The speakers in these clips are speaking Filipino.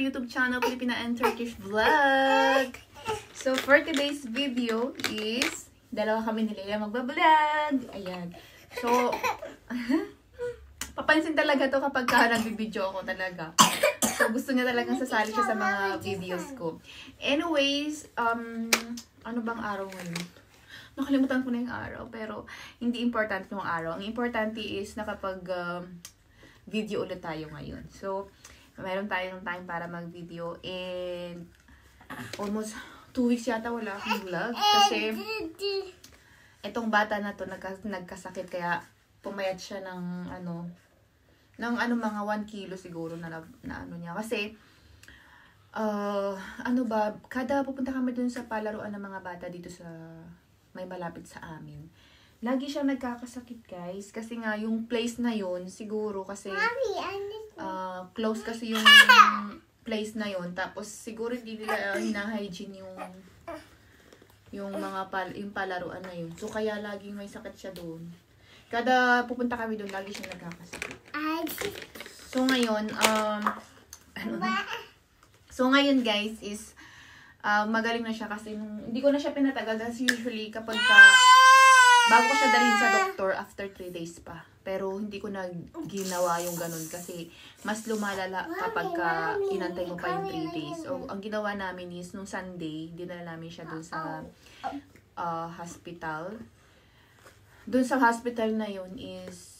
YouTube channel, Filipina and Turkish Vlog. So, for today's video is, dalawa kami ni Leila magbablog. Ayan. So, papansin talaga to kapag nag-video ako talaga. So, gusto niya talagang sasali siya sa mga videos ko. Anyways, ano bang araw ngayon? Nakalimutan ko na yung araw, pero hindi importante yung araw. Ang importante is nakapag video ulit tayo ngayon. So, mayroon tayong time para mag-video and almost 2 weeks yata wala akong vlog kasi itong bata na to nagkasakit kaya pumayat siya ng mga 1 kilo siguro na ano niya. Kasi kada pupunta kami dun sa palaruan ng mga bata dito sa may malapit sa amin. Lagi siyang nagkakasakit, guys. Kasi nga, yung place na yun, siguro kasi close kasi yung place na yun. Tapos, siguro hindi nila hina-hygiene yung palaruan na yun. So, kaya laging may sakit siya doon. Kada pupunta kami doon, lagi siyang nagkakasakit. So, ngayon, guys, is magaling na siya kasi hindi ko na siya pinatagal kasi usually kapag bago ko siya dalhin sa doktor after 3 days pa. Pero hindi ko na ginawa yung ganun kasi mas lumalala kapag inantay mo pa yung 3 days. So, ang ginawa namin is nung Sunday, dinala namin siya dun sa hospital. Dun sa hospital na yun is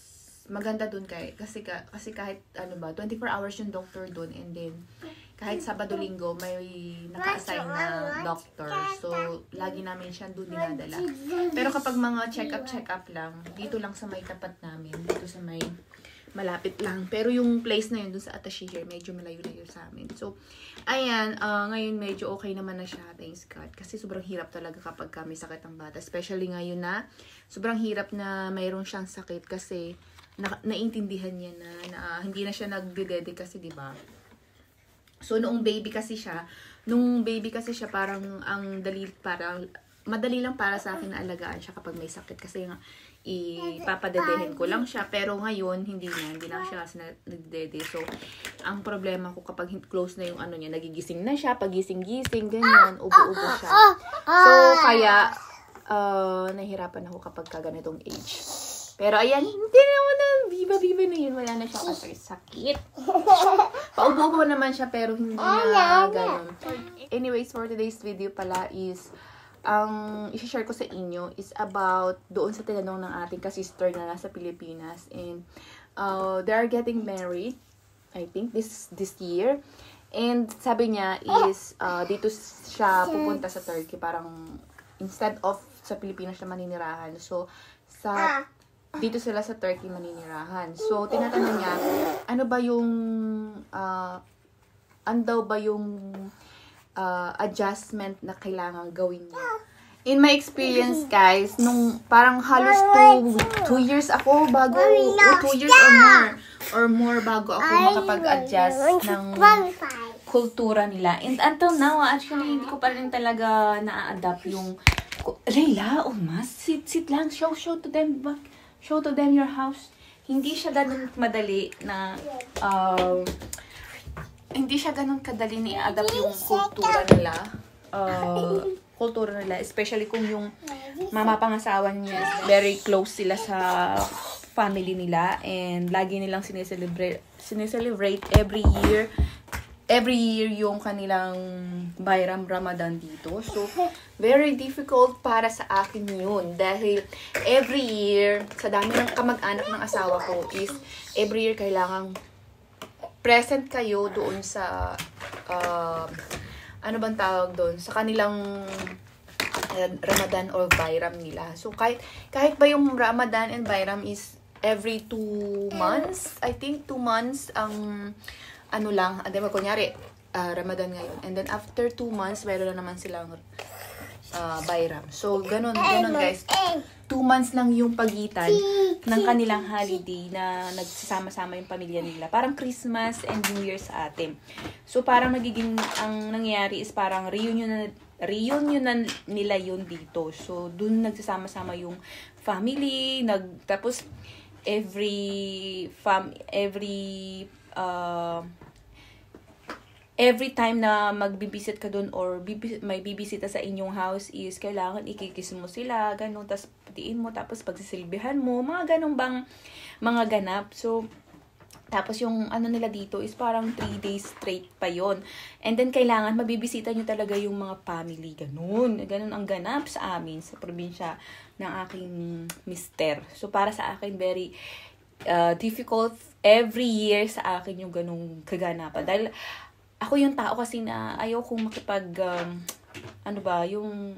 maganda dun kasi kahit 24 hours yung doctor dun and then kahit Sabado Linggo may naka-assign na doctor. So, lagi namin siya doon dinadala. Pero kapag mga check-up lang, dito lang sa may tapat namin, dito sa may malapit lang. Pero yung place na yun, doon sa Atashiher, medyo malayo-layo sa amin. So, ayan, ngayon medyo okay naman na siya, thanks God. Kasi sobrang hirap talaga kapag may sakit ang bata. Especially ngayon na, sobrang hirap na mayroon siyang sakit kasi naintindihan niya na hindi na siya nagdedede kasi, diba? So, nung baby kasi siya, parang madali lang para sa akin na alagaan siya kapag may sakit. Kasi nga, ipapadedehin ko lang siya. Pero ngayon, hindi lang siya kasi nagdede. So, ang problema ko kapag close na yung niya, nagigising na siya, pagising-gising, ganyan, ubo-ubo siya. So, kaya, nahihirapan ako kapag ganitong age. Pero ayan, hindi naman na biba-biba na yun. Wala na siya kasi sakit. Paubo-ubo naman siya pero hindi na ganun. Anyways, for today's video pala is, ang isi-share ko sa inyo is about doon sa tinanong ng ating ka-sister na nasa Pilipinas. And they are getting married, I think, this year. And sabi niya is, dito siya pupunta sa Turkey. Parang, instead of sa Pilipinas siya maninirahan. So, dito sila sa Turkey maninirahan. So, tinatanong niya, ano daw ba yung adjustment na kailangan gawin niya? In my experience, guys, nung parang halos 2 years ako bago, or 2 years or more bago ako makapag-adjust ng kultura nila. And until now, actually, hindi ko pa rin talaga na-adapt yung Layla, mas sit lang, show to them, show to them your house. Hindi siya ganun madali na, hindi siya ganun kadali ni adapt yung kultura nila. Especially kung yung mama pangasawa niya, very close sila sa family nila. And lagi nilang sineselebrate every year yung kanilang Bayram Ramadan dito. So, very difficult para sa akin yun. Dahil every year, sa dami ng kamag-anak ng asawa ko is, every year kailangang present kayo doon sa, ano bang tawag doon? Sa kanilang Ramadan or Bayram nila. So, kahit ba yung Ramadan and Bayram is every 2 months? I think 2 months ang kunyari, Ramadan ngayon. And then, after 2 months, mayroon na naman silang Bayram. So, ganun guys. 2 months lang yung pagitan ng kanilang holiday na nagsasama-sama yung pamilya nila. Parang Christmas and New Year sa atin. So, parang ang nangyayari is parang reunion nila yun dito. So, dun nagsasama-sama yung family. Tapos, every every time na magbibisit ka dun or may bibisita sa inyong house is kailangan ikikis mo sila, ganun, tapos patiin mo, tapos pagsisilbihan mo, mga ganun bang mga ganap. So, tapos yung ano nila dito is parang 3 days straight pa yon. And then kailangan mabibisita nyo talaga yung mga family, ganun. Ganun ang ganap sa amin, sa probinsya ng aking mister. So, para sa akin, very difficult every year sa akin yung ganung kaganapan. Dahil ako yung tao kasi na ayaw kong makipag, yung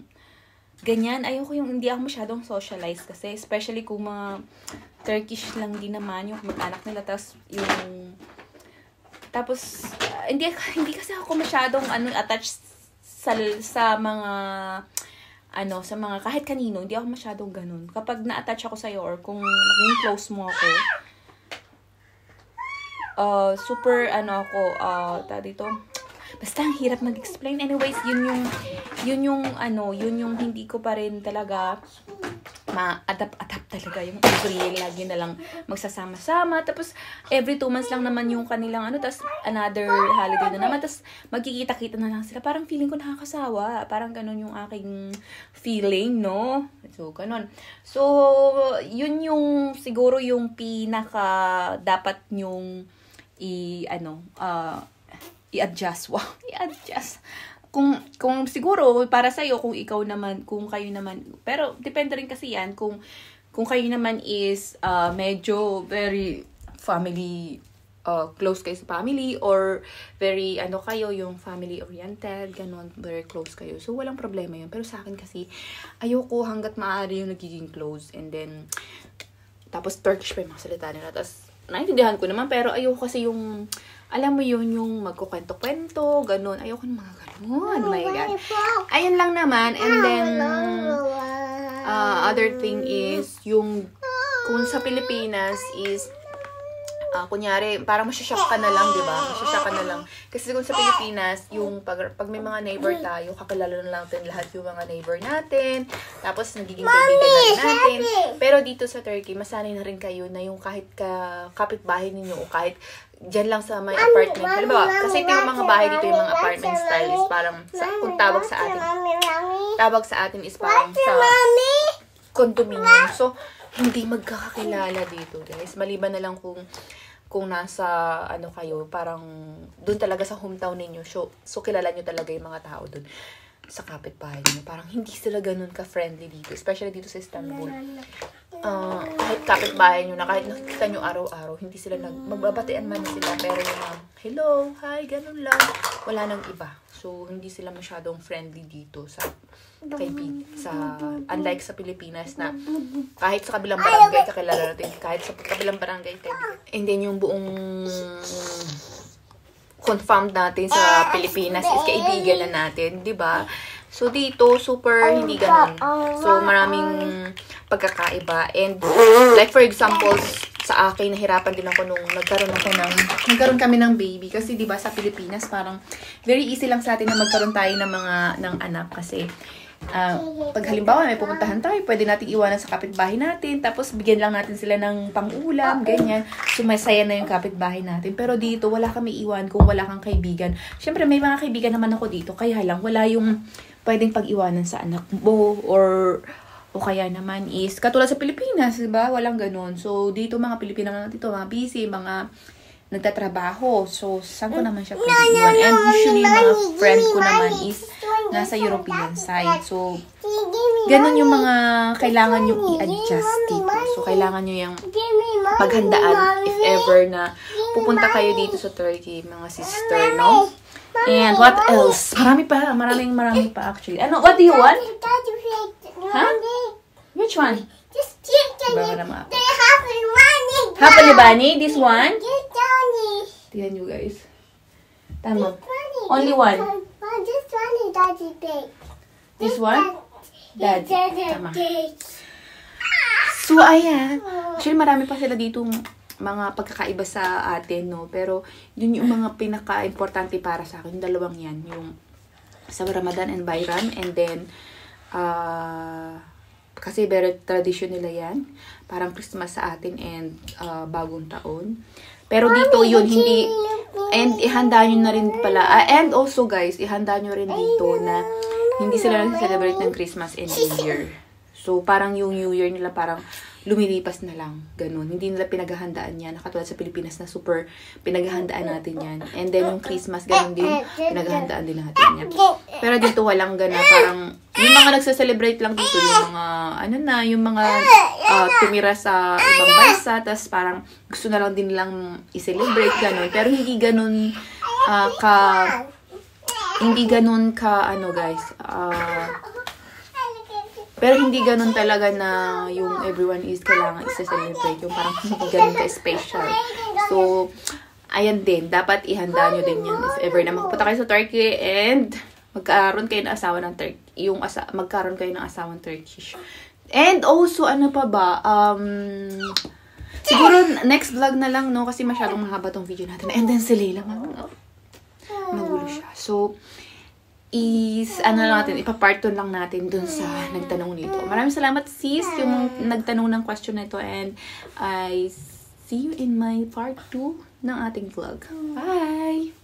ganyan. Ayaw ko yung, hindi ako masyadong socialize kasi, especially kung mga Turkish lang din naman yung mag-anak nila. Hindi kasi ako masyadong, attached sa mga, sa mga, kahit kanino, hindi ako masyadong ganun. Kapag na-attach ako sa'yo or kung maging close mo ako, super, dito, basta ang hirap mag-explain. Anyways, yun yung hindi ko pa rin talaga ma-adapt talaga yung every year, lagi na lang magsasama-sama. Tapos, every 2 months lang naman yung kanilang tapos another holiday na naman. Tapos, magkikita-kita na lang sila. Parang feeling ko nakakasawa. Parang ganun yung aking feeling, no? So, ganun. So, yun yung, siguro yung pinaka dapat nyong i-adjust. Wow, i-adjust. Kung siguro, para sa'yo, kung ikaw naman, kung kayo naman, pero depende rin kasi yan, kung kayo naman is medyo very family, close kayo sa family, or very, kayo, yung family-oriented, ganun, very close kayo. So, walang problema yun. Pero sa akin kasi, ayoko hanggat maaari yung nagiging close. And then, tapos Turkish pa yung mga salita nila. Tapos, naintindihan ko naman, pero ayoko kasi yung, alam mo yun, yung magkukwento-kwento, ganun. Ayoko ng mga ganun. Oh my God. Ayun lang naman. And then, other thing is, yung, kung sa Pilipinas is, kunyari, parang masyashock ka na lang, di ba? Masyashock ka na lang. Kasi kung sa Pilipinas, yung pag may mga neighbor tayo, kakilala na natin lahat yung mga neighbor natin. Tapos, nagiging kaibigan na rin natin. Pero dito sa Turkey, masanay na rin kayo na yung kahit kapitbahay ninyo o kahit dyan lang sa may apartment. Halimbawa, kasi ito yung mga bahay dito, yung mga apartment style is parang, kung tawag sa atin is parang sa condominium. So, hindi magkakakilala dito, guys. Maliban na lang kung nasa, kayo, parang, dun talaga sa hometown ninyo. So kilala nyo talaga yung mga tao dun sa kapitbahay nyo. Parang hindi sila ganun ka-friendly dito. Especially dito sa Istanbul. Kahit kapitbahay nyo na, kahit nakikita nyo araw-araw, hindi sila magbabatian man sila. Pero yung hello, hi, ganun lang. Wala nang iba. So, hindi sila masyadong friendly dito unlike sa Pilipinas na kahit sa kabilang barangay kakilala natin, kahit sa kabilang barangay kaibigan. And then yung buong confirmed natin sa Pilipinas is kaibigan na natin, 'di ba? So dito super hindi ganoon. So maraming pagkakaiba, and like for example sa akin, nahirapan din ako nung nagkaroon kami ng baby. Kasi, di ba, sa Pilipinas, parang very easy lang sa atin na magkaroon tayo ng anak. Kasi, pag halimbawa may pupuntahan tayo, pwede natin iwanan sa kapitbahay natin. Tapos, bigyan lang natin sila ng pang-ulam, ganyan. So, masaya na yung kapitbahay natin. Pero dito, wala kami iwan kung wala kang kaibigan. Siyempre, may mga kaibigan naman ako dito. Kaya lang, wala yung pwedeng pag-iwanan sa anak mo o kaya naman is, katulad sa Pilipinas, diba? Walang ganun. So, dito mga Pilipino naman dito, mga busy, mga nagtatrabaho. So, saan ko naman siya pwede iwan? And usually, mga friend ko naman is nasa European side. So, ganun yung mga kailangan yung i-adjust dito. So, kailangan nyo yung paghandaan if ever na pupunta kayo dito sa Turkey, mga sister, no? And what else? Maraming pa actually. What do you want? Huh? Which one? Just chicken. They have money. Half a libani? This one? Tignan nyo guys. Tama. Only one. This one is daddy big. This one? Daddy. Tama. So, ayan. Actually, marami pa sila dito mga pagkakaiba sa atin, no? Pero, yun yung mga pinaka-importante para sa akin. Yung dalawang yan. Yung sa Ramadan and Bayram. And then, kasi very tradition nila yan. Parang Christmas sa atin and bagong taon. Pero dito yun, hindi, And ihanda nyo na rin pala. And also guys, ihanda nyo rin dito na hindi sila nag-celebrate ng Christmas and New Year. So, parang yung New Year nila parang lumilipas na lang. Ganun. Hindi nila pinaghahandaan yan. Nakatulad sa Pilipinas na super pinaghahandaan natin yan. And then yung Christmas, ganun din. Pinaghahandaan din natin yan. Pero dito walang gana. Parang yung mga nagsa-celebrate lang dito, yung mga, yung mga tumira sa ibang bansa, tas parang gusto na lang din lang i-celebrate, ganun. Pero hindi ganun guys, pero hindi ganun talaga na yung everyone is kailangan isa-celebrate. Yung parang hindi ganun ka-special. So, ayan din. Dapat ihanda nyo din yan if ever na makapunta kayo sa Turkey and magkaroon kayo ng asawa ng Turkey. Magkaroon kayo ng asawang Turkish. And also, ano pa ba? Siguro, next vlog na lang, no? Kasi masyadong mahaba tong video natin. And then, si Layla, magulo siya. So, ipapart 2 lang natin dun sa nagtanong nito. Maraming salamat sis yung nagtanong ng question nito, and I see you in my part 2 ng ating vlog. Bye!